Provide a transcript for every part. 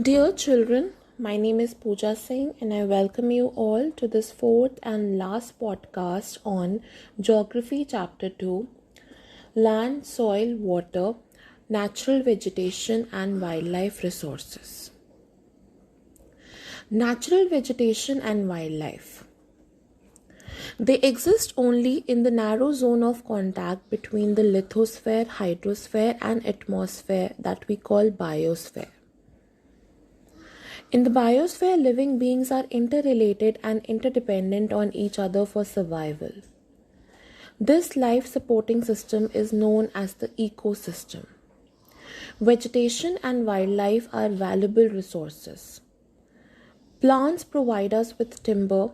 Dear children, my name is Pooja Singh and I welcome you all to this fourth and last podcast on Geography Chapter 2, Land, Soil, Water, Natural Vegetation and Wildlife Resources. Natural vegetation and wildlife. They exist only in the narrow zone of contact between the lithosphere, hydrosphere and atmosphere that we call biosphere. In the biosphere, living beings are interrelated and interdependent on each other for survival. This life supporting system is known as the ecosystem. Vegetation and wildlife are valuable resources. Plants provide us with timber,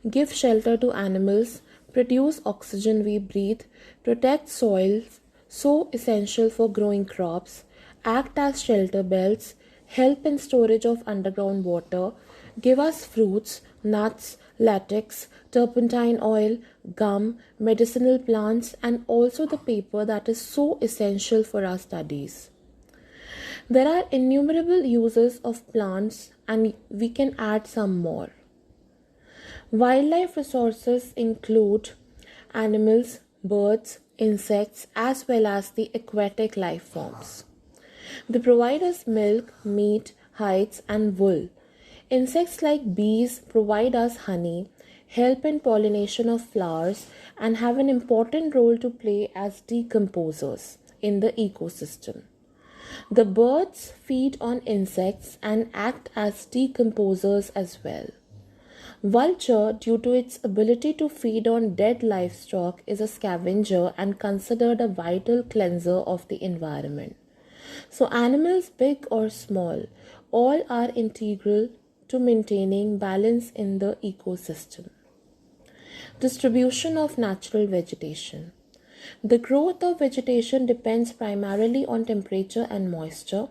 give shelter to animals, produce oxygen we breathe, protect soils, so essential for growing crops, act as shelter belts, help in storage of underground water, give us fruits, nuts, latex, turpentine oil, gum, medicinal plants, and also the paper that is so essential for our studies. There are innumerable uses of plants, and we can add some more. Wildlife resources include animals, birds, insects, as well as the aquatic life forms. They provide us milk, meat, hides, and wool. Insects like bees provide us honey, help in pollination of flowers, and have an important role to play as decomposers in the ecosystem. The birds feed on insects and act as decomposers as well. Vulture, due to its ability to feed on dead livestock, is a scavenger and considered a vital cleanser of the environment. So, animals, big or small, all are integral to maintaining balance in the ecosystem. Distribution of natural vegetation. The growth of vegetation depends primarily on temperature and moisture.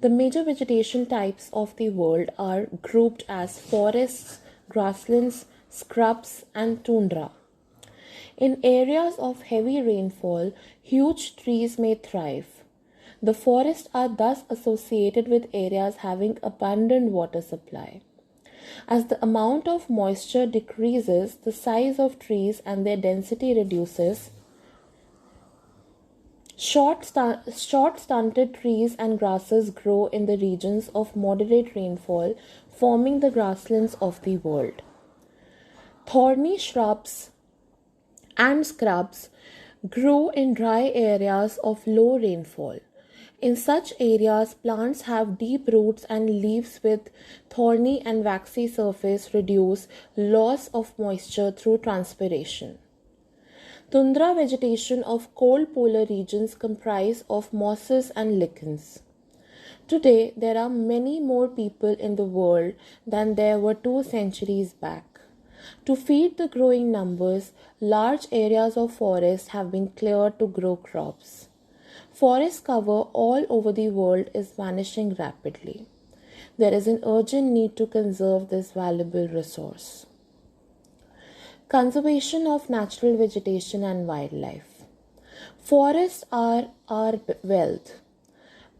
The major vegetation types of the world are grouped as forests, grasslands, scrubs, and tundra. In areas of heavy rainfall, huge trees may thrive. The forests are thus associated with areas having abundant water supply. As the amount of moisture decreases, the size of trees and their density reduces. Short stunted trees and grasses grow in the regions of moderate rainfall, forming the grasslands of the world. Thorny shrubs and scrubs grow in dry areas of low rainfall. In such areas, plants have deep roots and leaves with thorny and waxy surface reduce loss of moisture through transpiration. Tundra vegetation of cold polar regions comprise of mosses and lichens. Today, there are many more people in the world than there were 2 centuries back. To feed the growing numbers, large areas of forest have been cleared to grow crops. Forest cover all over the world is vanishing rapidly. There is an urgent need to conserve this valuable resource. Conservation of natural vegetation and wildlife. Forests are our wealth.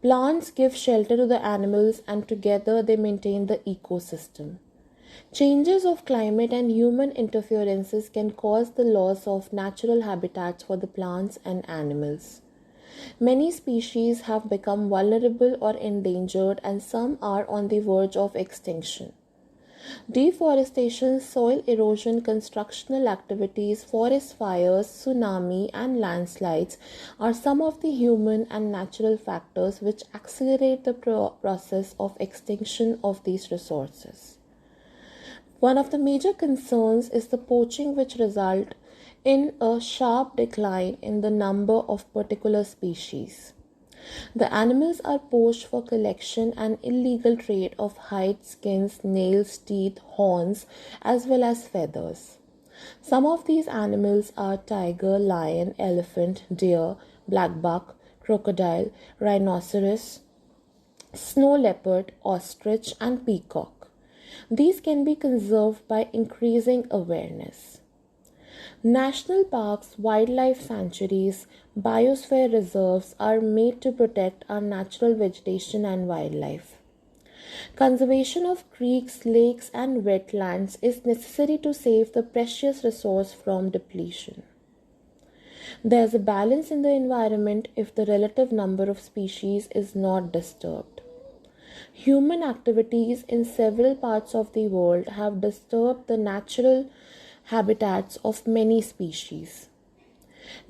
Plants give shelter to the animals and together they maintain the ecosystem. Changes of climate and human interferences can cause the loss of natural habitats for the plants and animals. Many species have become vulnerable or endangered, and some are on the verge of extinction. Deforestation, soil erosion, constructional activities, forest fires, tsunami, and landslides are some of the human and natural factors which accelerate the process of extinction of these resources. One of the major concerns is the poaching, which results in a sharp decline in the number of particular species. The animals are poached for collection and illegal trade of hides, skins, nails, teeth, horns, as well as feathers. Some of these animals are tiger, lion, elephant, deer, black buck, crocodile, rhinoceros, snow leopard, ostrich, and peacock. These can be conserved by increasing awareness. National parks, wildlife sanctuaries, biosphere reserves are made to protect our natural vegetation and wildlife. Conservation of creeks, lakes, and wetlands is necessary to save the precious resource from depletion. There is a balance in the environment if the relative number of species is not disturbed. Human activities in several parts of the world have disturbed the natural habitats of many species.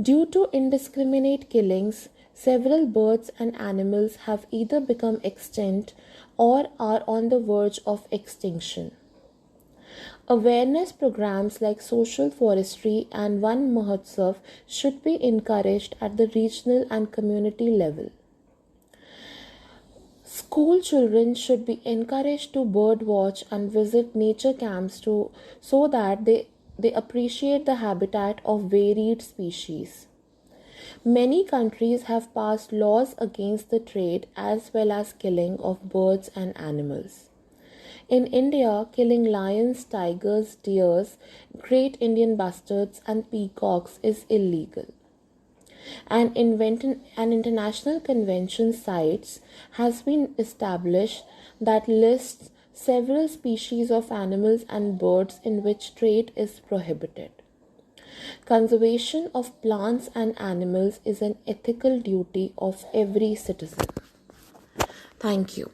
Due to indiscriminate killings, several birds and animals have either become extinct or are on the verge of extinction. Awareness programs like social forestry and Van Mahotsav should be encouraged at the regional and community level. School children should be encouraged to bird watch and visit nature camps so that they appreciate the habitat of varied species. Many countries have passed laws against the trade as well as killing of birds and animals. In India, killing lions, tigers, deers, great Indian bustards, and peacocks is illegal. An international convention CITES has been established that lists several species of animals and birds in which trade is prohibited. Conservation of plants and animals is an ethical duty of every citizen. Thank you.